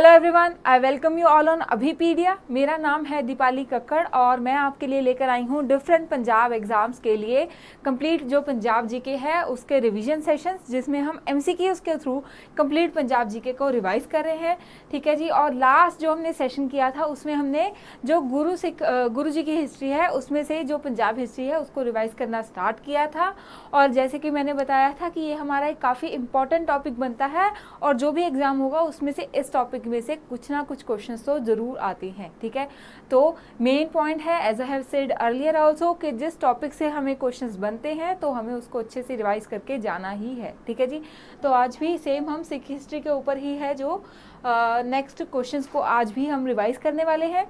Hello everyone, I welcome you all on Abhipedia. मेरा नाम है दीपाली कक्कड़ और मैं आपके लिए लेकर आई हूँ डिफरेंट पंजाब एग्जाम्स के लिए कंप्लीट जो पंजाब जीके है उसके रिवीजन सेशंस, जिसमें हम एमसीक्यूज के थ्रू कंप्लीट पंजाब जीके को रिवाइज कर रहे हैं। ठीक है जी। और लास्ट जो हमने सेशन किया था उसमें हमने जो गुरु जी की हिस्ट्री है उसमें से जो पंजाब हिस्ट्री है उसको रिवाइज करना स्टार्ट किया था। और जैसे कि मैंने बताया था कि ये हमारा एक काफ़ी इंपॉर्टेंट टॉपिक बनता है और जो भी एग्जाम होगा उसमें से इस टॉपिक में से कुछ ना कुछ क्वेश्चंस तो जरूर आते हैं। ठीक है, तो मेन पॉइंट है as I have said earlier also कि जिस टॉपिक से हमें क्वेश्चंस बनते हैं तो हमें उसको अच्छे से रिवाइज करके जाना ही है। ठीक है जी। तो आज भी सेम हम सिख हिस्ट्री के ऊपर ही है जो नेक्स्ट क्वेश्चंस को आज भी हम रिवाइज करने वाले हैं।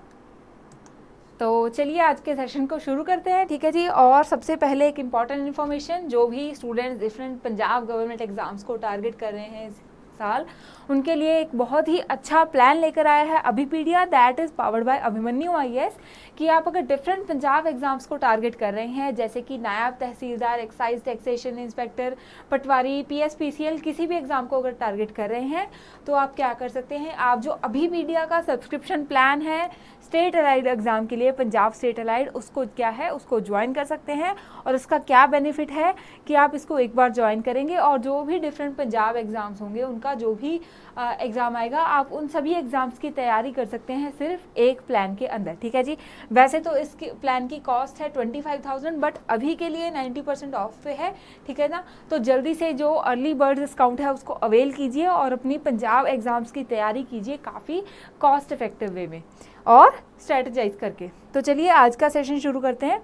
तो चलिए आज के सेशन को शुरू करते हैं। ठीक है जी। और सबसे पहले एक इम्पॉर्टेंट इन्फॉर्मेशन, जो भी students different Punjab government exams को टारगेट कर रहे हैं साल, उनके लिए एक बहुत ही अच्छा प्लान लेकर आया है Abhipedia, that is powered by Abhimanyu IAS. कि आप अगर डिफरेंट पंजाब एग्जाम्स को टारगेट कर रहे हैं, जैसे कि नायब तहसीलदार, एक्साइज टैक्सेशन इंस्पेक्टर, पटवारी, पीएसपीसीएल, किसी भी एग्जाम को अगर टारगेट कर रहे हैं तो आप क्या कर सकते हैं, आप जो अभिपीडिया का सब्सक्रिप्शन प्लान है स्टेट अलाइड एग्जाम के लिए, पंजाब स्टेट अलाइड, उसको क्या है उसको ज्वाइन कर सकते हैं। और इसका क्या बेनिफिट है कि आप इसको एक बार ज्वाइन करेंगे और जो भी डिफरेंट पंजाब एग्जाम्स होंगे उनका जो भी एग्ज़ाम आएगा आप उन सभी एग्ज़ाम्स की तैयारी कर सकते हैं सिर्फ एक प्लान के अंदर। ठीक है जी। वैसे तो इस प्लान की कॉस्ट है 25,000, बट अभी के लिए 90% ऑफ पे है। ठीक है ना। तो जल्दी से जो अर्ली बर्ड डिस्काउंट है उसको अवेल कीजिए और अपनी पंजाब एग्ज़ाम्स की तैयारी कीजिए काफ़ी कॉस्ट इफेक्टिव वे में और स्ट्रेटजाइज करके। तो चलिए आज का सेशन शुरू करते हैं।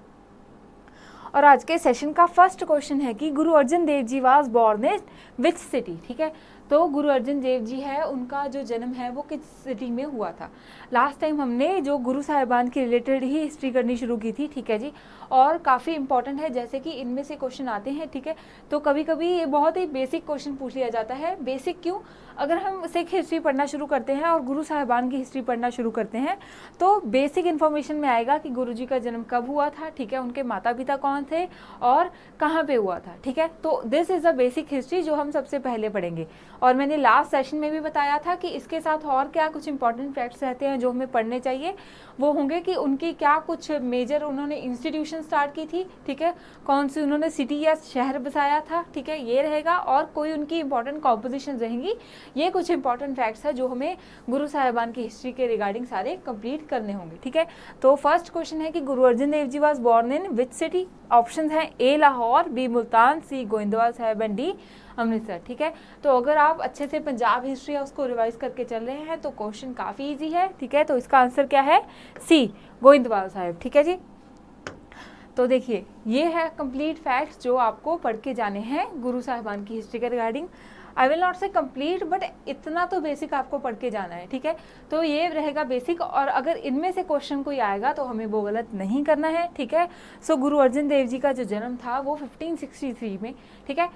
और आज के सेशन का फर्स्ट क्वेश्चन है कि Guru Arjan Dev ji was born in which city. ठीक है, तो गुरु अर्जन देव जी है उनका जो जन्म है वो किस सिटी में हुआ था। लास्ट टाइम हमने जो गुरु साहिबान के रिलेटेड ही हिस्ट्री करनी शुरू की थी। ठीक है जी। और काफ़ी इंपॉर्टेंट है, जैसे कि इनमें से क्वेश्चन आते हैं। ठीक है, तो कभी कभी ये बहुत ही बेसिक क्वेश्चन पूछ लिया जाता है। बेसिक क्यों, अगर हम सिख हिस्ट्री पढ़ना शुरू करते हैं और गुरु साहिबान की हिस्ट्री पढ़ना शुरू करते हैं तो बेसिक इन्फॉर्मेशन में आएगा कि गुरु जी का जन्म कब हुआ था। ठीक है, उनके माता पिता कौन थे और कहाँ पे हुआ था। ठीक है, तो this is a basic history जो हम सबसे पहले पढ़ेंगे। और मैंने लास्ट सेशन में भी बताया था कि इसके साथ और क्या कुछ इंपॉर्टेंट फैक्ट्स रहते हैं जो हमें पढ़ने चाहिए। वो होंगे कि उनकी क्या कुछ मेजर उन्होंने इंस्टीट्यूशन स्टार्ट की थी। ठीक है, कौन सी उन्होंने सिटी या शहर बसाया था। ठीक है, ये रहेगा। और कोई उनकी इंपॉर्टेंट कॉम्पोजिशन रहेंगी। ये कुछ इंपॉर्टेंट फैक्ट्स है जो हमें गुरु साहिबान की हिस्ट्री के रिगार्डिंग सारे कंप्लीट करने होंगे। ठीक है, तो फर्स्ट क्वेश्चन है कि Guru Arjan Dev ji was born in which city. Option है A Lahore, B Multan, C Goindwal Sahib and D Amritsar. ठीक है, तो अगर आप अच्छे से पंजाब हिस्ट्री है उसको रिवाइज करके चल रहे हैं तो क्वेश्चन काफ़ी इजी है। ठीक है, तो इसका आंसर क्या है, सी गोइंदवाल साहिब। ठीक है जी। तो देखिए ये है कंप्लीट फैक्ट्स जो आपको पढ़ के जाने हैं गुरु साहिबान की हिस्ट्री के रिगार्डिंग। आई विल नॉट से कंप्लीट, बट इतना तो बेसिक आपको पढ़ के जाना है। ठीक है, तो ये रहेगा बेसिक। और अगर इनमें से क्वेश्चन कोई आएगा तो हमें वो गलत नहीं करना है। ठीक है, सो गुरु अर्जन देव जी का जो जन्म था वो 1563 में। ठीक है,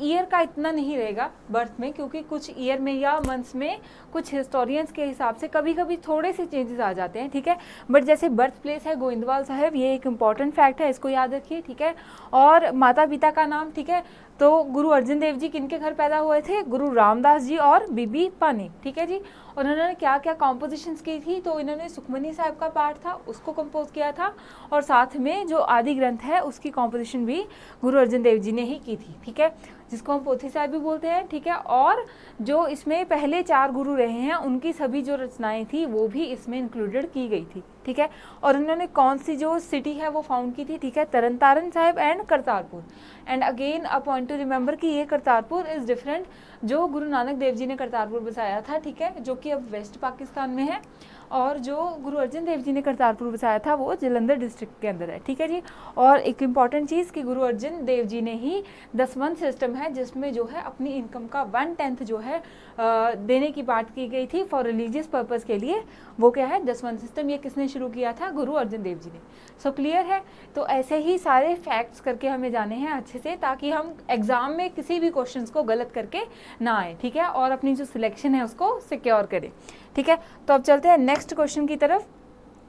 ईयर का इतना नहीं रहेगा बर्थ में, क्योंकि कुछ ईयर में या मंथ्स में कुछ हिस्टोरियंस के हिसाब से कभी कभी थोड़े से चेंजेस आ जाते हैं। ठीक है, बट जैसे बर्थ प्लेस है गोइंदवाल साहब, ये एक इंपॉर्टेंट फैक्ट है, इसको याद रखिए। ठीक है, और माता पिता का नाम, ठीक है, तो गुरु अर्जन देव जी किनके घर पैदा हुए थे, गुरु रामदास जी और बीबी पानी। ठीक है जी। और उन्होंने क्या क्या कॉम्पोजिशंस की थी, तो इन्होंने सुखमनी साहब का पार्ट था उसको कंपोज किया था और साथ में जो आदि ग्रंथ है उसकी कॉम्पोजिशन भी गुरु अर्जन देव जी ने ही की थी। ठीक है, जिसको हम पोथी साहब भी बोलते हैं। ठीक है, और जो इसमें पहले 4 गुरु रहे हैं उनकी सभी जो रचनाएं थी वो भी इसमें इंक्लूडेड की गई थी। ठीक है, और उन्होंने कौन सी जो सिटी है वो फाउंड की थी। ठीक है, Tarn Taran Sahib and Kartarpur. And again a point to remember कि ये करतारपुर इज डिफरेंट, जो गुरु नानक देव जी ने करतारपुर बसाया था। ठीक है, जो कि अब वेस्ट पाकिस्तान में है, और जो गुरु अर्जन देव जी ने करतारपुर बसाया था वो जलंधर डिस्ट्रिक्ट के अंदर है। ठीक है जी। और एक इम्पॉर्टेंट चीज़ कि गुरु अर्जन देव जी ने ही दसवंत सिस्टम है जिसमें जो है अपनी इनकम का 1/10 जो है देने की बात की गई थी फॉर रिलीजियस पर्पज़ के लिए। वो क्या है, दसवंत सिस्टम, ये किसने शुरू किया था, गुरु अर्जन देव जी ने। सो क्लियर है। तो ऐसे ही सारे फैक्ट्स करके हमें जाने हैं अच्छे से, ताकि हम एग्जाम में किसी भी क्वेश्चंस को गलत करके ना आए। ठीक है, और अपनी जो सिलेक्शन है उसको सिक्योर करें। ठीक है, तो अब चलते हैं नेक्स्ट क्वेश्चन की तरफ।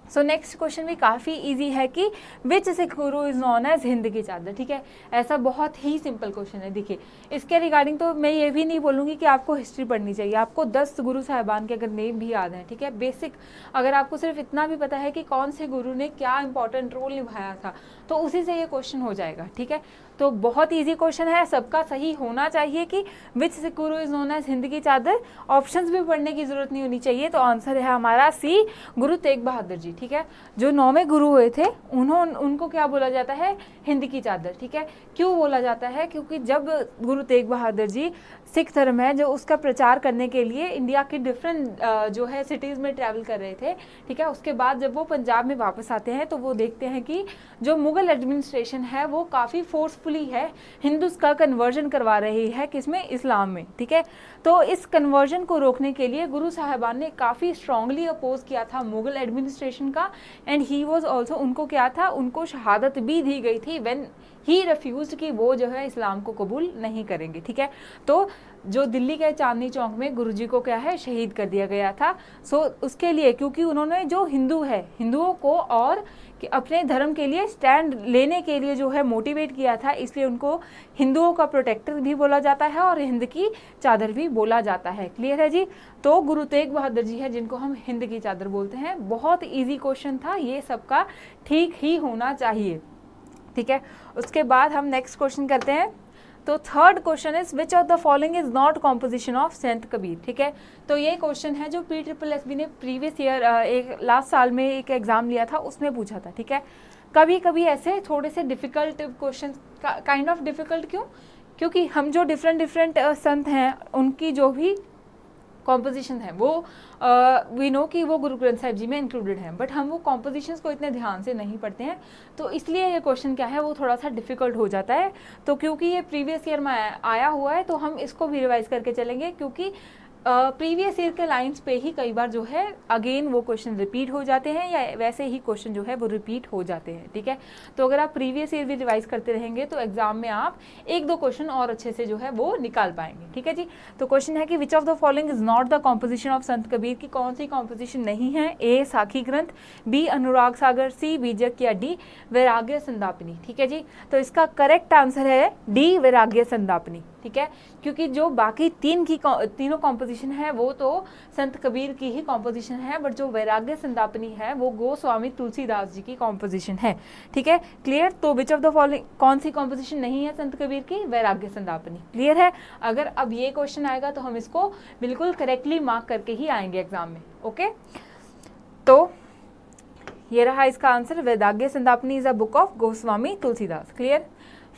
सो नेक्स्ट क्वेश्चन भी काफ़ी इजी है कि विच सिख गुरु इज नॉन एज हिंद की चादर, ठीक है। ऐसा बहुत ही सिंपल क्वेश्चन है। देखिए इसके रिगार्डिंग तो मैं ये भी नहीं बोलूँगी कि आपको हिस्ट्री पढ़नी चाहिए, आपको 10 गुरु साहिबान के अगर नेम भी याद हैं, ठीक है, बेसिक अगर आपको सिर्फ इतना भी पता है कि कौन से गुरु ने क्या इंपॉर्टेंट रोल निभाया था, तो उसी से ये क्वेश्चन हो जाएगा, ठीक है। तो बहुत इजी क्वेश्चन है, सबका सही होना चाहिए कि विच सिख गुरु इज नोन एज हिंद की चादर। ऑप्शंस भी पढ़ने की जरूरत नहीं होनी चाहिए। तो आंसर है हमारा सी, गुरु तेग बहादुर जी, ठीक है। जो 9वें गुरु हुए थे उनको क्या बोला जाता है, हिंद की चादर, ठीक है। क्यों बोला जाता है, क्योंकि जब गुरु तेग बहादुर जी सिख धर्म है जो उसका प्रचार करने के लिए इंडिया की डिफरेंट जो है सिटीज़ में ट्रैवल कर रहे थे, ठीक है। उसके बाद जब वो पंजाब में वापस आते हैं तो वो देखते हैं कि जो मुगल एडमिनिस्ट्रेशन है वो काफ़ी फोर्सफुली है हिंदूज का कन्वर्जन करवा रही है, किसमें, इस्लाम में, ठीक है। तो इस कन्वर्जन को रोकने के लिए गुरु साहिबान ने काफ़ी स्ट्रांगली अपोज किया था मुगल एडमिनिस्ट्रेशन का, एंड ही वॉज ऑल्सो, उनको क्या था, उनको शहादत भी दी गई थी व्हेन ही रिफ्यूज्ड कि वो जो है इस्लाम को कबूल नहीं करेंगे, ठीक है। तो जो दिल्ली के चांदनी चौक में गुरुजी को क्या है, शहीद कर दिया गया था। सो उसके लिए, क्योंकि उन्होंने जो हिंदू है, हिंदुओं को और कि अपने धर्म के लिए स्टैंड लेने के लिए जो है मोटिवेट किया था, इसलिए उनको हिंदुओं का प्रोटेक्टर भी बोला जाता है और हिंद की चादर भी बोला जाता है। क्लियर है जी। तो गुरु तेग बहादुर जी है जिनको हम हिंद की चादर बोलते हैं। बहुत इजी क्वेश्चन था, ये सबका ठीक ही होना चाहिए, ठीक है। उसके बाद हम नेक्स्ट क्वेश्चन करते हैं। तो third question is which of the following is not composition of संत कबीर, ठीक है। तो ये क्वेश्चन है जो PSSB ने प्रीवियस ईयर एक लास्ट साल में एक एग्जाम लिया था उसमें पूछा था, ठीक है। कभी कभी ऐसे थोड़े से difficult question, kind of difficult क्यों, क्योंकि हम जो डिफरेंट संत हैं उनकी जो भी कॉम्पोजिशन है वो वी नो कि वो गुरु ग्रंथ साहिब जी में इंक्लूडेड हैं, बट हम वो कॉम्पोजिशंस को इतने ध्यान से नहीं पढ़ते हैं, तो इसलिए ये क्वेश्चन क्या है वो थोड़ा सा डिफिकल्ट हो जाता है। तो क्योंकि ये प्रीवियस ईयर में आया हुआ है तो हम इसको भी रिवाइज करके चलेंगे, क्योंकि प्रीवियस ईयर के लाइंस पे ही कई बार जो है अगेन वो क्वेश्चन रिपीट हो जाते हैं या वैसे ही क्वेश्चन जो है वो रिपीट हो जाते हैं, ठीक है। तो अगर आप प्रीवियस ईयर भी रिवाइज करते रहेंगे तो एग्जाम में आप 1-2 क्वेश्चन और अच्छे से जो है वो निकाल पाएंगे, ठीक है जी। तो क्वेश्चन है कि which of the following is not the composition of संत कबीर की कौन सी कॉम्पोजिशन नहीं है, ए साखी ग्रंथ, बी अनुराग सागर, सी बीजक या डी वैराग्य संदापनी, ठीक है जी। तो इसका करेक्ट आंसर है डी वैराग्य संदापनी, ठीक है। क्योंकि जो बाकी तीनों कॉम्पोजिशन है वो तो संत कबीर की ही कॉम्पोजिशन है, बट जो वैराग्य संदापनी है वो गोस्वामी तुलसीदास जी की कॉम्पोजिशन है, ठीक है। क्लियर। तो विच ऑफ द फॉलोइंग कौन सी कॉम्पोजिशन नहीं है संत कबीर की, वैराग्य संदापनी। क्लियर है। अगर अब ये क्वेश्चन आएगा तो हम इसको बिल्कुल करेक्टली मार्क करके ही आएंगे एग्जाम में, ओके। तो ये रहा इसका answer, Vairagya Sandipani is a book of Goswami Tulsidas. Clear.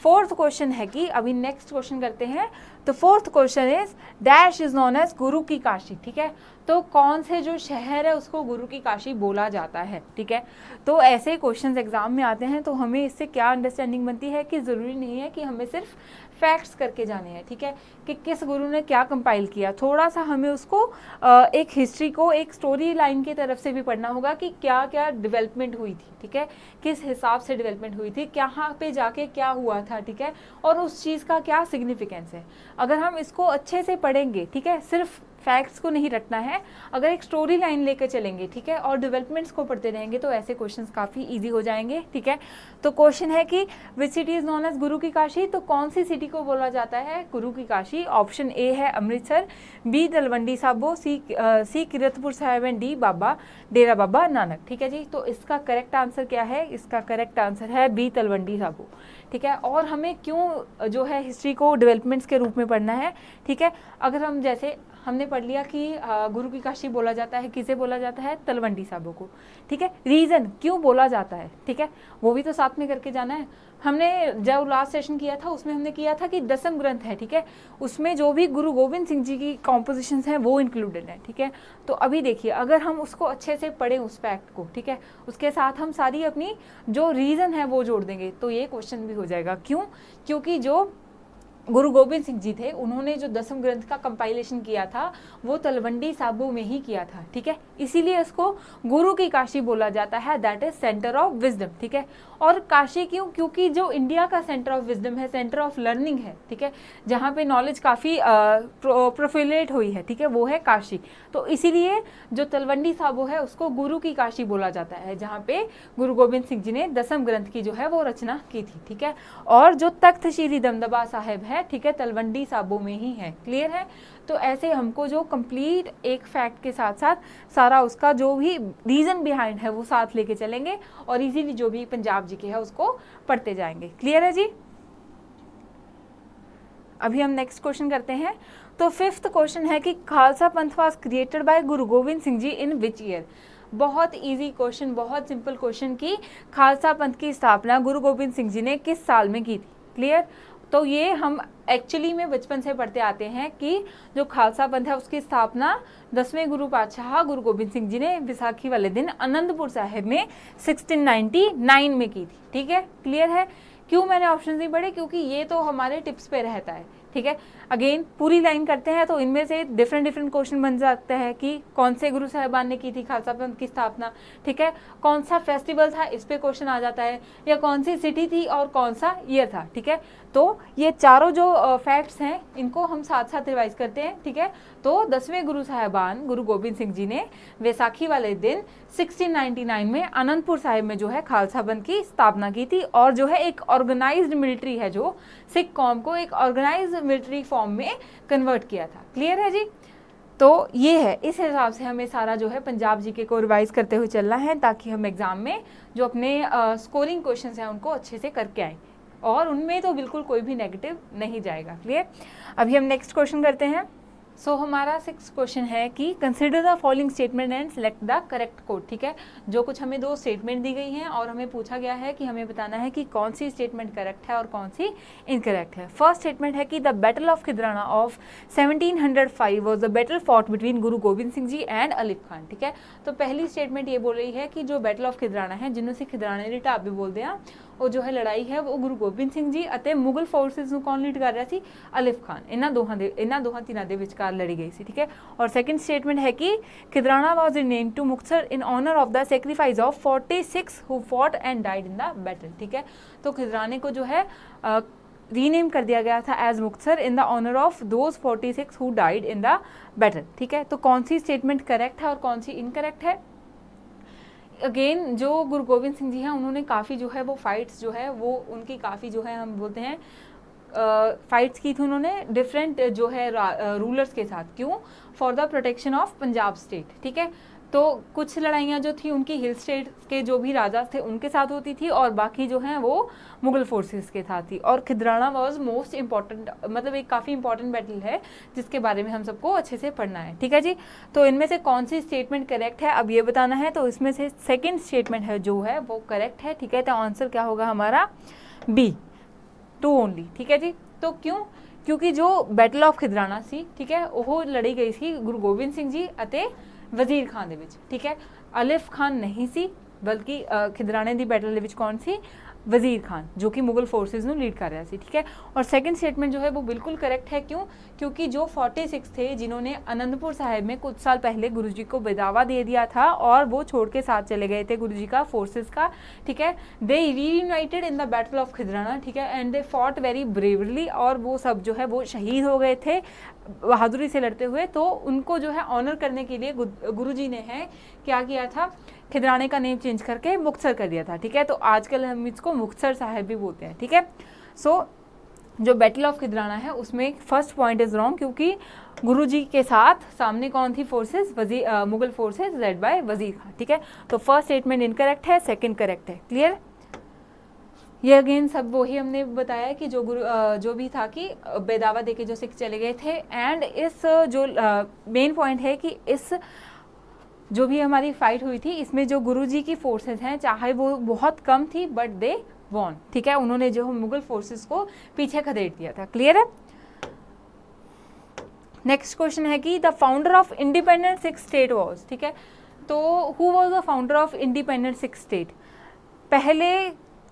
Fourth question है कि अभी नेक्स्ट क्वेश्चन करते हैं। तो fourth question is dash is known as Guru की काशी, ठीक है। तो कौन से जो शहर है उसको गुरु की काशी बोला जाता है, ठीक है। तो ऐसे क्वेश्चंस एग्जाम में आते हैं तो हमें इससे क्या अंडरस्टैंडिंग बनती है कि ज़रूरी नहीं है कि हमें सिर्फ फैक्ट्स करके जाने हैं, ठीक है, कि किस गुरु ने क्या कंपाइल किया। थोड़ा सा हमें उसको एक हिस्ट्री को एक स्टोरी लाइन की तरफ से भी पढ़ना होगा कि क्या क्या डेवलपमेंट हुई थी, ठीक है, किस हिसाब से डेवलपमेंट हुई थी, कहाँ पे जाके क्या हुआ था, ठीक है, और उस चीज़ का क्या सिग्निफिकेंस है। अगर हम इसको अच्छे से पढ़ेंगे, ठीक है, सिर्फ फैक्ट्स को नहीं रटना है, अगर एक स्टोरी लाइन लेकर चलेंगे, ठीक है, और डेवलपमेंट्स को पढ़ते रहेंगे तो ऐसे क्वेश्चंस काफ़ी इजी हो जाएंगे, ठीक है। तो क्वेश्चन है कि which city is known as Guru की काशी, तो कौन सी सिटी को बोला जाता है गुरु की काशी। ऑप्शन ए है Amritsar, B Talwandi Sabo, C Kiratpur Sahib and D Baba Dera Baba Nanak, ठीक है जी। तो इसका करेक्ट आंसर क्या है, इसका करेक्ट आंसर है बी तलवंडी साबो, ठीक है। और हमें क्यों जो है हिस्ट्री को डेवलपमेंट्स के रूप में पढ़ना है, ठीक है। अगर हम जैसे हमने पढ़ लिया कि गुरु की काशी बोला जाता है, किसे बोला जाता है, तलवंडी साबो को, ठीक है। रीज़न क्यों बोला जाता है, ठीक है, वो भी तो साथ में करके जाना है। हमने जब लास्ट सेशन किया था उसमें हमने किया था कि 10वीं ग्रंथ है, ठीक है, उसमें जो भी गुरु गोविंद सिंह जी की कॉम्पोजिशंस हैं वो इंक्लूडेड है, ठीक है। तो अभी देखिए अगर हम उसको अच्छे से पढ़ें उस फैक्ट को, ठीक है, उसके साथ हम सारी अपनी जो रीज़न है वो जोड़ देंगे तो ये क्वेश्चन भी हो जाएगा। क्यों, क्योंकि जो गुरु गोबिंद सिंह जी थे, उन्होंने जो दसम ग्रंथ का कंपाइलेशन किया था वो तलवंडी साबो में ही किया था, ठीक है। इसीलिए इसको गुरु की काशी बोला जाता है, that is centre of wisdom, ठीक है। और काशी क्यों? क्योंकि जो इंडिया का सेंटर ऑफ विजडम है, सेंटर ऑफ लर्निंग है, ठीक है, जहाँ पे नॉलेज काफ़ी प्रोफिलेट हुई है, ठीक है, वो है काशी। तो इसीलिए जो तलवंडी साबो है उसको गुरु की काशी बोला जाता है, जहाँ पे गुरु गोबिंद सिंह जी ने दसम ग्रंथ की जो है वो रचना की थी, ठीक है। और जो तख्त श्री दमदमा साहिब है, ठीक है, तलवंडी साबो में ही है, क्लियर है। तो ऐसे हमको जो कंप्लीट एक फैक्ट के साथ साथ सारा उसका जो भी रीज़न बिहाइंड है वो साथ लेके चलेंगे और इजीली जो भी पंजाब जी के है उसको पढ़ते जाएंगे, क्लियर है जी। अभी हम नेक्स्ट क्वेश्चन करते हैं। तो फिफ्थ क्वेश्चन है कि खालसा पंथ was created by Guru Gobind Singh ji in which year. बहुत इजी क्वेश्चन, बहुत सिंपल क्वेश्चन की खालसा पंथ की स्थापना गुरु गोबिंद सिंह जी ने किस साल में की थी, क्लियर। तो ये हम एक्चुअली में बचपन से पढ़ते आते हैं कि जो खालसा पंथ है उसकी स्थापना 10वें गुरु पातशाह गुरु गोबिंद सिंह जी ने विसाखी वाले दिन आनंदपुर साहिब में 1699 में की थी, ठीक है, क्लियर है। क्यों मैंने ऑप्शन नहीं पढ़े? क्योंकि ये तो हमारे टिप्स पे रहता है, ठीक है। अगेन पूरी लाइन करते हैं तो इनमें से डिफरेंट क्वेश्चन बन सकते हैं कि कौन से गुरु साहिबान ने की थी खालसा पंथ की स्थापना, ठीक है, कौन सा फेस्टिवल था, इस पे क्वेश्चन आ जाता है, या कौन सी सिटी थी और कौन सा ईयर था, ठीक है। तो ये चारों जो फैक्ट्स हैं इनको हम साथ साथ रिवाइज करते हैं, ठीक है। तो 10वें गुरु साहिबान गुरु गोबिंद सिंह जी ने वैसाखी वाले दिन 1699 में आनंदपुर साहिब में जो है खालसा पंथ की स्थापना की थी, और जो है एक ऑर्गेनाइज्ड मिलिट्री है जो सिख कौम को एक ऑर्गेनाइज्ड मिलिट्री फॉर्म में कन्वर्ट किया था, क्लियर है जी। तो ये है, इस हिसाब से हमें सारा जो है पंजाब जीके को रिवाइज करते हुए चलना है ताकि हम एग्जाम में जो अपने स्कोरिंग क्वेश्चंस हैं उनको अच्छे से करके आएँ और उनमें तो बिल्कुल कोई भी नेगेटिव नहीं जाएगा, क्लियर। अभी हम नेक्स्ट क्वेश्चन करते हैं। सो हमारा 6th क्वेश्चन है कि consider the following statement and select the correct code, ठीक है। जो कुछ हमें 2 स्टेटमेंट दी गई हैं और हमें पूछा गया है कि हमें बताना है कि कौन सी स्टेटमेंट करेक्ट है और कौन सी इनकरेक्ट है। फर्स्ट स्टेटमेंट है कि the battle of Khidrana of 1705 was the battle fought between Guru Gobind Singh ji and Alif Khan, ठीक है। तो पहली स्टेटमेंट ये बोल रही है कि जो बैटल ऑफ खिदराना है, जिन्हों से खिदराने ਦੀ ਢਾਬ भी बोलते हैं, वो जो है लड़ाई है वो गुरु गोबिंद सिंह जी ਅਤੇ मुगल फोर्सेस ਨੂੰ कौन लीड कर रहा ਸੀ? अलीफ खान। ਇਹਨਾਂ ਦੋਹਾਂ ਧਿਰਾਂ ਦੇ ਵਿਚਕਾਰ ਲੜੀ ਗਈ ਸੀ, ठीक है। और सेकंड स्टेटमेंट है कि Khidrana was renamed to Muktsar in honour of the sacrifice of 46 who fought and died in the battle, ठीक है। तो खिदराने को जो है रीनेम कर दिया गया था as Muktsar in the honour of those 46 who died in the battle, ठीक है। तो कौन सी स्टेटमेंट करेक्ट है और कौन सी इनकरेक्ट है? अगेन जो गुरु गोबिंद सिंह जी हैं उन्होंने काफ़ी जो है वो फाइट्स जो है वो उनकी काफ़ी जो है हम बोलते हैं फाइट्स की थी उन्होंने डिफरेंट जो है रूलर्स के साथ। क्यों? For the protection of Punjab state, ठीक है। तो कुछ लड़ाइयाँ जो थी उनकी हिल स्टेट के जो भी राजा थे उनके साथ होती थी और बाकी जो हैं वो मुगल फोर्सेस के साथ थी। और खिदराना वाज मोस्ट इम्पॉर्टेंट, मतलब एक काफ़ी इंपॉर्टेंट बैटल है जिसके बारे में हम सबको अच्छे से पढ़ना है, ठीक है जी। तो इनमें से कौन सी स्टेटमेंट करेक्ट है अब ये बताना है। तो इसमें से सेकेंड स्टेटमेंट है जो है वो करेक्ट है, ठीक है। तो आंसर क्या होगा हमारा? बी, 2 ओनली, ठीक है जी। तो क्यों? क्योंकि जो बैटल ऑफ खिदराना सी, ठीक है, वो लड़ी गई थी गुरु गोबिंद सिंह जी ਅਤੇ वजीर खान ਦੇ ਵਿੱਚ, ठीक है। अलीफ खान नहीं सी बल्कि खिदराने ਦੀ बैटल ਦੇ ਵਿੱਚ कौन सी? वजीर खान, जो कि मुगल फोर्सेस ਨੂੰ लीड कर रहा सी, ठीक है। और सेकंड स्टेटमेंट जो है वो बिल्कुल करेक्ट है। क्यों? क्योंकि जो 46 थे जिन्होंने आनंदपुर साहिब में कुछ साल पहले गुरुजी को बेदावा दे दिया था और वो छोड़ के साथ चले गए थे गुरुजी का फोर्सेस का, ठीक है। They reunited in the battle of Khidrana, ठीक है, and they fought very bravely, और वो सब जो है वो शहीद हो गए थे बहादुरी से लड़ते हुए। तो उनको जो है ऑनर करने के लिए गुरुजी ने है क्या किया था? खिदराने का नेम चेंज करके मुक्तसर कर दिया था, ठीक है। तो आजकल हम इसको मुक्तसर साहिब भी बोलते हैं, ठीक है। सो जो बैटल ऑफ खिदराना है उसमें फर्स्ट पॉइंट इज रॉन्ग, क्योंकि गुरुजी के साथ सामने कौन थी forces? Mughal forces led by Wazir Khan, ठीक है। तो फर्स्ट स्टेटमेंट इनकरेक्ट है, सेकंड करेक्ट है, क्लियर। ये अगेन सब वही हमने बताया कि जो जो भी था कि बेदावा देके जो सिख चले गए थे। एंड इस जो मेन पॉइंट है कि इस जो भी हमारी फाइट हुई थी इसमें जो गुरुजी की फोर्सेस हैं चाहे वो बहुत कम थी बट दे वॉन, ठीक है। उन्होंने जो मुगल फोर्सेस को पीछे खदेड़ दिया था, क्लियर है। नेक्स्ट क्वेश्चन है कि the founder of independent Sikh state was, ठीक है। तो who was the founder of independent Sikh state? पहले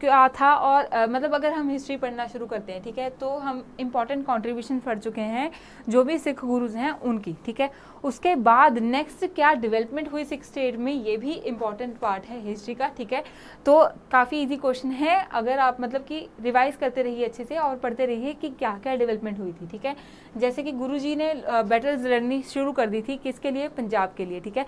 क्या था, और मतलब अगर हम हिस्ट्री पढ़ना शुरू करते हैं, ठीक है, तो हम इम्पॉर्टेंट कंट्रीब्यूशन पढ़ चुके हैं जो भी सिख गुरुज हैं उनकी, ठीक है। उसके बाद नेक्स्ट क्या डेवलपमेंट हुई सिख स्टेट में, ये भी इम्पॉर्टेंट पार्ट है हिस्ट्री का, ठीक है। तो काफ़ी इजी क्वेश्चन है, अगर आप मतलब कि रिवाइज करते रहिए अच्छे से और पढ़ते रहिए कि क्या क्या डेवलपमेंट हुई थी, ठीक है। जैसे कि गुरुजी ने बैटल्स लड़नी शुरू कर दी थी, किसके लिए, पंजाब के लिए, ठीक है,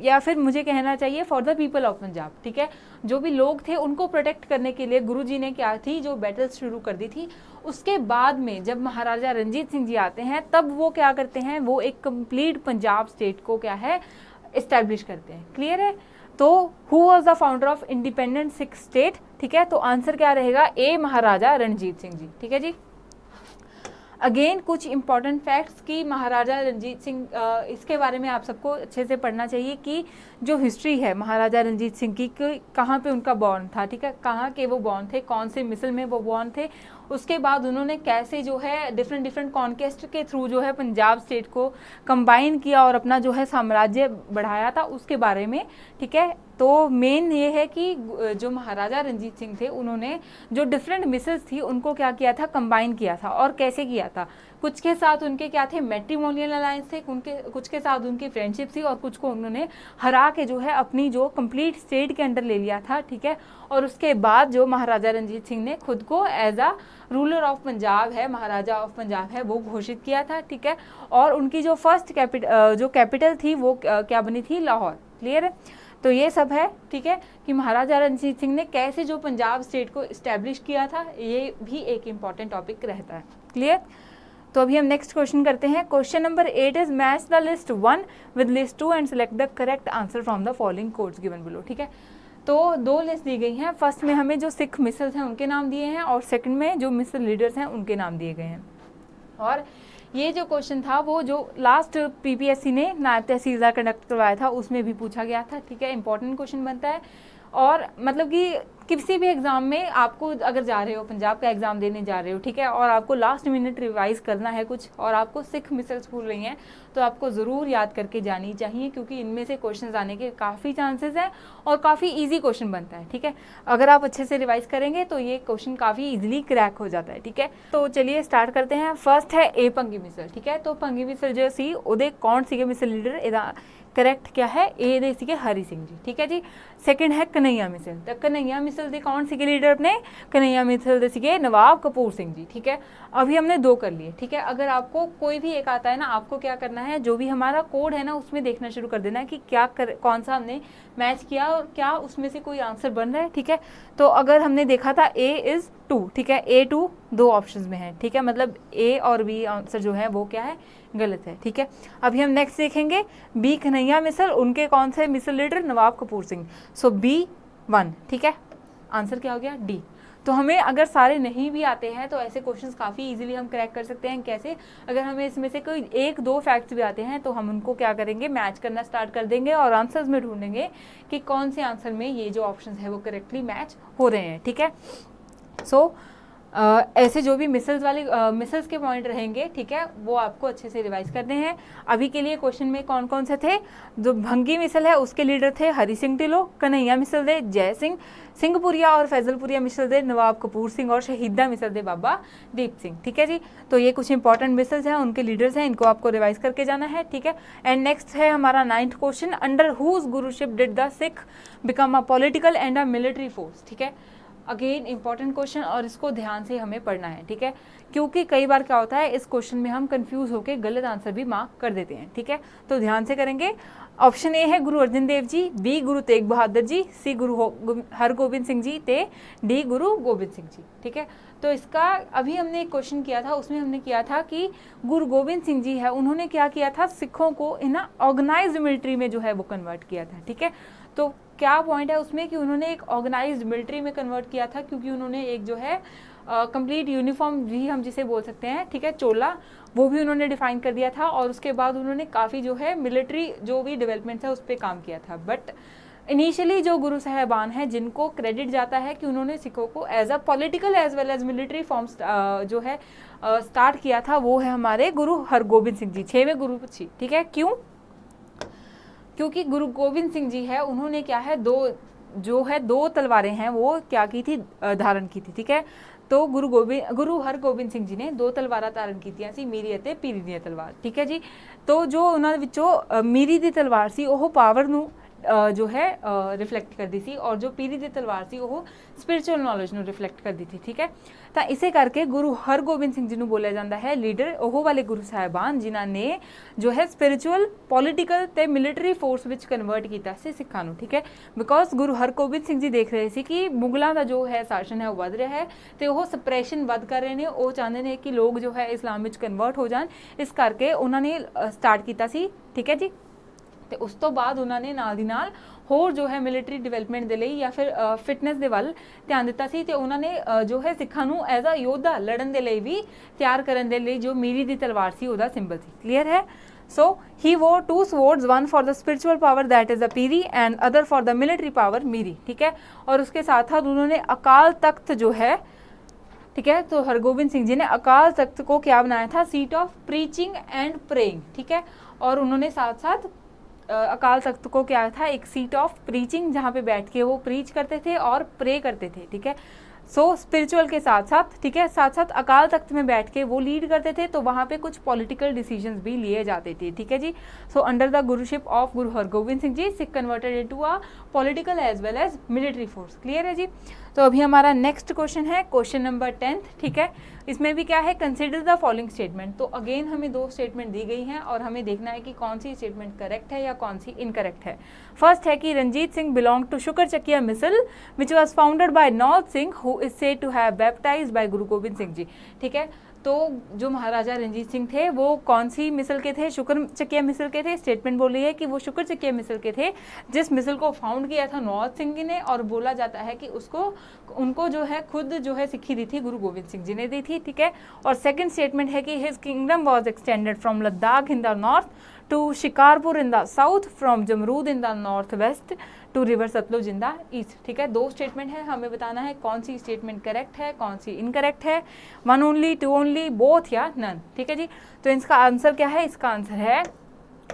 या फिर मुझे कहना चाहिए for the people of Punjab, ठीक है। जो भी लोग थे उनको प्रोटेक्ट करने के लिए गुरुजी ने क्या थी, जो बैटल्स शुरू कर दी थी। उसके बाद में जब महाराजा रणजीत सिंह जी आते हैं, तब वो क्या करते हैं, वो एक कंप्लीट पंजाब स्टेट को क्या है, इस्टेब्लिश करते हैं। क्लियर है। तो who was the founder of independent Sikh state, ठीक है। तो आंसर क्या रहेगा, ए महाराजा रणजीत सिंह जी, ठीक है जी। अगेन कुछ इंपॉर्टेंट फैक्ट्स कि महाराजा रणजीत सिंह, इसके बारे में आप सबको अच्छे से पढ़ना चाहिए कि जो हिस्ट्री है महाराजा रणजीत सिंह की, कहाँ पे उनका बॉर्न था, ठीक है, कहाँ के वो बॉर्न थे, कौन से मिसल में वो बॉर्न थे, उसके बाद उन्होंने कैसे जो है डिफरेंट कॉन्केस्ट के थ्रू जो है पंजाब स्टेट को कंबाइन किया और अपना जो है साम्राज्य बढ़ाया था, उसके बारे में, ठीक है। तो मेन ये है कि जो महाराजा रणजीत सिंह थे उन्होंने जो डिफरेंट मिसल्स थी उनको क्या किया था, कंबाइन किया था। और कैसे किया था, कुछ के साथ उनके क्या थे, मैट्रिमोनियल अलायंस थे, कुछ के साथ उनकी फ्रेंडशिप थी, और कुछ को उन्होंने हरा के जो है अपनी जो कंप्लीट स्टेट के अंडर ले लिया था, ठीक है। और उसके बाद जो महाराजा रणजीत सिंह ने खुद को as a ruler of Punjab है, महाराजा ऑफ पंजाब है, वो घोषित किया था, ठीक है। और उनकी जो फर्स्ट कैपिटल थी वो क्या बनी थी, लाहौर। क्लियर है। तो ये सब है, ठीक है, कि महाराजा रणजीत सिंह ने कैसे जो पंजाब स्टेट को इस्टेब्लिश किया था, ये भी एक इम्पॉर्टेंट टॉपिक रहता है। क्लियर। तो अभी हम नेक्स्ट क्वेश्चन करते हैं। Question number 8 is match the list 1 with list 2 and select the correct answer from the following codes given below, ठीक है। तो दो लिस्ट दी गई हैं, फर्स्ट में हमें जो सिख मिसल्स हैं उनके नाम दिए हैं, और सेकंड में जो मिसल लीडर्स हैं उनके नाम दिए गए हैं। और ये जो क्वेश्चन था वो जो लास्ट पीपीएससी ने नायब तहसीलदार कंडक्ट करवाया था उसमें भी पूछा गया था, ठीक है। इंपॉर्टेंट क्वेश्चन बनता है, और मतलब कि किसी भी एग्जाम में आपको अगर जा रहे हो, पंजाब का एग्जाम देने जा रहे हो, ठीक है, और आपको लास्ट मिनट रिवाइज करना है कुछ, और आपको सिख मिसल्स भूल रही हैं, तो आपको ज़रूर याद करके जानी चाहिए, क्योंकि इनमें से क्वेश्चंस आने के काफ़ी चांसेस हैं और काफ़ी इजी क्वेश्चन बनता है, ठीक है। अगर आप अच्छे से रिवाइज करेंगे तो ये क्वेश्चन काफ़ी इजीली क्रैक हो जाता है, ठीक है। तो चलिए स्टार्ट करते हैं। फर्स्ट है ए पंगी मिसल, ठीक है। तो पंगी मिसल जो सी ਉਹਦੇ कौन सी मिसल लीडर, करेक्ट क्या है, ए दे सीगे हरी सिंह जी, ठीक है जी। सेकंड है कन्हैया मिसल, तो कन्हैया मिसल दे कौन सी लीडर अपने, कन्हैया मिसल दे सीगे नवाब कपूर सिंह जी, ठीक है। अभी हमने दो कर लिए, ठीक है। अगर आपको कोई भी एक आता है ना, आपको क्या करना है, जो भी हमारा कोड है ना उसमें देखना शुरू कर देना है कि कौन सा हमने मैच किया और क्या उसमें से कोई आंसर बन रहा है, ठीक है। तो अगर हमने देखा था ए इज 2, ठीक है, A2 दो ऑप्शंस में है, ठीक है, मतलब ए और बी आंसर जो है वो क्या है, गलत है, ठीक है। अभी हम नेक्स्ट देखेंगे बी कन्हैया मिसल, उनके कौन से मिसल लीडर, नवाब कपूर सिंह, सो B1, ठीक है। आंसर क्या हो गया, डी। तो हमें अगर सारे नहीं भी आते हैं तो ऐसे क्वेश्चंस काफ़ी इजीली हम क्रैक कर सकते हैं। कैसे, अगर हमें इसमें से कोई एक दो फैक्ट्स भी आते हैं तो हम उनको क्या करेंगे, मैच करना स्टार्ट कर देंगे और आंसर्स में ढूंढेंगे कि कौन से आंसर में ये जो ऑप्शंस है वो करेक्टली मैच हो रहे हैं, ठीक है। सो ऐसे जो भी मिसल्स के पॉइंट रहेंगे, ठीक है, वो आपको अच्छे से रिवाइज करने हैं। अभी के लिए क्वेश्चन में कौन कौन से थे, जो भंगी मिसल है उसके लीडर थे हरी सिंह ढिल्लों, कन्हैया मिसल दे जय सिंह, सिंहपुरिया और फैजलपुरिया मिसल दे नवाब कपूर सिंह, और शहीदा मिसल दे बाबा दीप सिंह, ठीक है जी। तो ये कुछ इंपॉर्टेंट मिसल्स हैं, उनके लीडर्स हैं, इनको आपको रिवाइज करके जाना है, ठीक है। एंड नेक्स्ट है हमारा 9th question, under whose guruship did the Sikh become a political and a military force, ठीक है। अगेन इंपॉर्टेंट क्वेश्चन, और इसको ध्यान से हमें पढ़ना है, ठीक है, क्योंकि कई बार क्या होता है इस क्वेश्चन में हम कंफ्यूज होकर गलत आंसर भी मार्क कर देते हैं, ठीक है। तो ध्यान से करेंगे। ऑप्शन ए है गुरु अर्जन देव जी, बी गुरु तेग बहादुर जी, सी गुरु हरगोबिंद सिंह जी, ते डी गुरु गोबिंद सिंह जी, ठीक है। तो इसका अभी हमने एक क्वेश्चन किया था, उसमें हमने किया था कि गुरु गोबिंद सिंह जी है, उन्होंने क्या किया था, सिखों को इन ऑर्गेनाइज्ड मिलिट्री में जो है वो कन्वर्ट किया था, ठीक है। तो क्या पॉइंट है उसमें कि उन्होंने एक ऑर्गेनाइज्ड मिलिट्री में कन्वर्ट किया था, क्योंकि उन्होंने एक जो है कंप्लीट यूनिफॉर्म भी हम जिसे बोल सकते हैं, ठीक है, चोला, वो भी उन्होंने डिफाइन कर दिया था, और उसके बाद उन्होंने काफ़ी जो है मिलिट्री जो भी डेवलपमेंट है उस पर काम किया था। बट इनिशियली जो गुरु साहबान हैं जिनको क्रेडिट जाता है कि उन्होंने सिखों को as a political as well as military form जो है स्टार्ट किया था, वो है हमारे गुरु हरगोबिंद सिंह जी, 6वें गुरु, ठीक है। क्यों, क्योंकि गुरु गोबिंद सिंह जी है, उन्होंने क्या है दो जो है 2 तलवारें हैं वो क्या की थी, धारण की थी। ठीक है, तो गुरु हरगोबिंद सिंह जी ने 2 तलवारां धारण कीतियां सी, मीरी ਅਤੇ ਪੀਰੀ ਦੀਆਂ तलवार। ठीक है जी, तो जो ਉਹਨਾਂ ਵਿੱਚੋਂ मीरी ਦੀ तलवार ਸੀ ਉਹ ਪਾਵਰ ਨੂੰ जो है रिफ्लैक्ट करती सी, और जो पीरी दी तलवार सी वो स्पिरिचुअल नॉलेज ਨੂੰ रिफ्लैक्ट करती थी। ठीक है, ਤਾਂ ਇਸੇ ਕਰਕੇ ਗੁਰੂ ਹਰਗੋਬਿੰਦ ਸਿੰਘ ਜੀ ਨੂੰ ਬੋਲਿਆ ਜਾਂਦਾ ਹੈ ਲੀਡਰ, ਉਹ ਵਾਲੇ ਗੁਰੂ ਸਾਹਿਬਾਨ ਜਿਨ੍ਹਾਂ ਨੇ ਜੋ ਹੈ ਸਪਿਰਿਚੁਅਲ, ਪੋਲੀਟੀਕਲ ਤੇ ਮਿਲਟਰੀ ਫੋਰਸ ਵਿੱਚ ਕਨਵਰਟ ਕੀਤਾ ਸੀ ਸਿੱਖਾਂ ਨੂੰ। ਠੀਕ ਹੈ, ਬਿਕੋਜ਼ ਗੁਰੂ ਹਰਗੋਬਿੰਦ ਸਿੰਘ ਜੀ ਦੇਖ ਰਹੇ ਸੀ ਕਿ ਮੁਗਲਾਂ ਦਾ ਜੋ ਹੈ ਸ਼ਾਸਨ ਹੈ ਉਹ ਵੱਧ ਰਿਹਾ ਹੈ ਤੇ ਉਹ ਸਪਰੈਸ਼ਨ ਵੱਧ ਕਰ ਰਹੇ ਨੇ, ਉਹ ਚਾਹੁੰਦੇ ਨੇ ਕਿ ਲੋਕ ਜੋ ਹੈ ਇਸਲਾਮ ਵਿੱਚ ਕਨਵਰਟ ਹੋ ਜਾਣ, ਇਸ ਕਰਕੇ ਉਹਨਾਂ ਨੇ ਸਟਾਰਟ ਕੀਤਾ ਸੀ। ਠੀਕ ਹੈ ਜੀ, ਤੇ ਉਸ ਤੋਂ ਬਾਅਦ ਉਹਨਾਂ ਨੇ ਨਾਲ ਦੀ ਨਾਲ ਹੋਰ ਜੋ ਹੈ ਮਿਲਟਰੀ ਡਿਵੈਲਪਮੈਂਟ ਦੇ ਲਈ ਜਾਂ ਫਿਰ ਫਿਟਨੈਸ ਦੇ ਵੱਲ ਧਿਆਨ ਦਿੱਤਾ ਸੀ, ਤੇ ਉਹਨਾਂ ਨੇ ਜੋ ਹੈ ਸਿੱਖਾਂ ਨੂੰ ਐਜ਼ ਅ ਯੋਧਾ ਲੜਨ ਦੇ ਲਈ ਵੀ ਤਿਆਰ ਕਰਨ ਦੇ ਲਈ ਜੋ ਮੀਰੀ ਦੀ ਤਲਵਾਰ ਸੀ ਉਹਦਾ ਸਿੰਬਲ ਸੀ। ਕਲੀਅਰ ਹੈ? So he wore 2 swords, one for the spiritual power that is the piri and other for the military power miri। ठीक है, और उसके साथ साथ उन्होंने अकाल तख्त जो है, ठीक है, तो हरगोबिंद सिंह जी ने अकाल तख्त को क्या बनाया था, seat of preaching and praying. ठीक है, और उन्होंने साथ साथ अकाल तख्त को क्या था, एक सीट ऑफ प्रीचिंग, जहाँ पे बैठ के वो प्रीच करते थे और प्रे करते थे। ठीक है, सो स्पिरिचुअल के साथ साथ, ठीक है, साथ साथ अकाल तख्त में बैठ के वो लीड करते थे, तो वहाँ पे कुछ पॉलिटिकल डिसीजंस भी लिए जाते थे। ठीक है जी, so under the guruship of Guru Hargobind Singh ji Sikh converted into a political as well as military force. Clear है जी? तो अभी हमारा नेक्स्ट क्वेश्चन है क्वेश्चन नंबर 10। ठीक है, इसमें भी क्या है, कंसिडर द फॉलोइंग स्टेटमेंट। तो अगेन हमें 2 स्टेटमेंट दी गई हैं और हमें देखना है कि कौन सी स्टेटमेंट करेक्ट है या कौन सी इनकरेक्ट है। फर्स्ट है कि Ranjit Singh belong to Sukerchakia misl which was founded by Naudh Singh who is said to have baptised by Guru Gobind Singh ji. ठीक है, तो जो महाराजा रंजीत सिंह थे वो कौन सी मिसल के थे, शुक्र चकिया मिसल के थे। स्टेटमेंट बोल रही है कि वो शुक्र चकिया मिसल के थे जिस मिसल को फाउंड किया था नौत सिंह ने, और बोला जाता है कि उनको जो है खुद जो है सिक्खी दी थी गुरु गोबिंद सिंह जी ने दी थी। ठीक है, और सेकंड स्टेटमेंट है कि his kingdom was extended from Ladakh in the north to Shikarpur in the south, from Jamrud in the north west to river Sutlej in the east. ठीक है, 2 स्टेटमेंट है, हमें बताना है कौन सी स्टेटमेंट करेक्ट है कौन सी इनकरेक्ट है, 1 ओनली, 2 ओनली, बोथ या नन। ठीक है जी, तो इसका आंसर क्या है, इसका आंसर है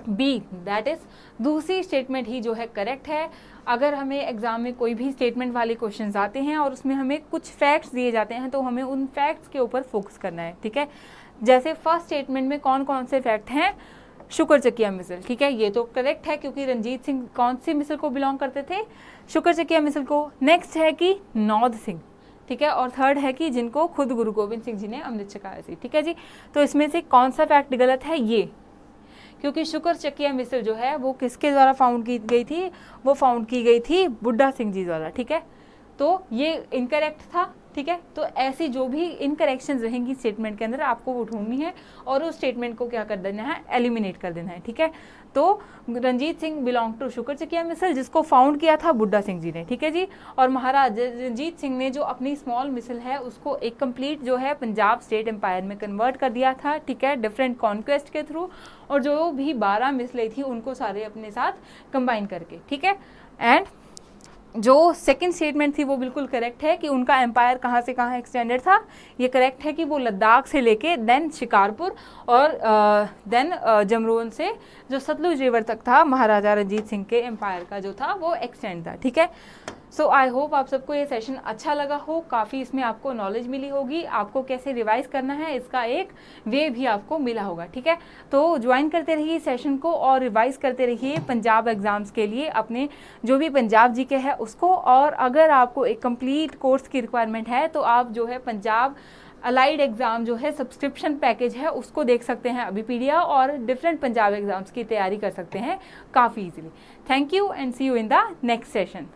बी, दैट इज दूसरी स्टेटमेंट ही जो है करेक्ट है। अगर हमें एग्जाम में कोई भी स्टेटमेंट वाले क्वेश्चंस आते हैं और उसमें हमें कुछ फैक्ट्स दिए जाते हैं तो हमें उन फैक्ट्स के ऊपर फोकस करना है। ठीक है, जैसे फर्स्ट स्टेटमेंट में कौन कौन से फैक्ट हैं, शुक्र चकिया मिसल। ठीक है, ये तो करेक्ट है क्योंकि रंजीत सिंह कौन सी मिसल को बिलोंग करते थे, शुक्र चकिया मिसल को। नेक्स्ट है कि नौद सिंह। ठीक है, और थर्ड है कि जिनको खुद गुरु गोबिंद सिंह जी ने अमृत छकाया थी। ठीक है जी, तो इसमें से कौन सा फैक्ट गलत है, ये, क्योंकि शुक्र चकिया मिसल जो है वो किसके द्वारा फाउंड की गई थी, वो फाउंड की गई थी बुड्ढा सिंह जी द्वारा। ठीक है, तो ये इनकरेक्ट था। ठीक है, तो ऐसी जो भी इनकरेक्शंस रहेंगी स्टेटमेंट के अंदर आपको वो ढूंढनी है और उस स्टेटमेंट को क्या कर देना है, एलिमिनेट कर देना है। ठीक है, तो Ranjit Singh belong to Sukerchakia मिसल जिसको फाउंड किया था बुड्ढा सिंह जी ने। ठीक है जी, और महाराज रंजीत सिंह ने जो अपनी स्मॉल मिसल है उसको एक कंप्लीट जो है पंजाब स्टेट एम्पायर में कन्वर्ट कर दिया था। ठीक है, डिफरेंट कॉन्क्वेस्ट के थ्रू, और जो भी 12 मिसलें थी उनको सारे अपने साथ कंबाइन करके। ठीक है, एंड जो सेकंड स्टेटमेंट थी वो बिल्कुल करेक्ट है कि उनका एम्पायर कहाँ से कहाँ एक्सटेंडेड था। ये करेक्ट है कि वो लद्दाख से लेके देन शिकारपुर और देन जमरोन से जो सतलुज रिवर तक था महाराजा रंजीत सिंह के एम्पायर का जो था वो एक्सटेंड था। ठीक है, सो आई होप आप सबको ये सेशन अच्छा लगा हो, काफ़ी इसमें आपको नॉलेज मिली होगी, आपको कैसे रिवाइज करना है इसका एक वे भी आपको मिला होगा। ठीक है, तो ज्वाइन करते रहिए सेशन को और रिवाइज करते रहिए पंजाब एग्ज़ाम्स के लिए अपने जो भी पंजाब जीके है उसको। और अगर आपको एक कंप्लीट कोर्स की रिक्वायरमेंट है तो आप जो है पंजाब अलाइड एग्ज़ाम जो है सब्सक्रिप्शन पैकेज है उसको देख सकते हैं अभिपीडिया, और डिफरेंट पंजाब एग्ज़ाम्स की तैयारी कर सकते हैं काफ़ी easily. Thank you and see you in the next session.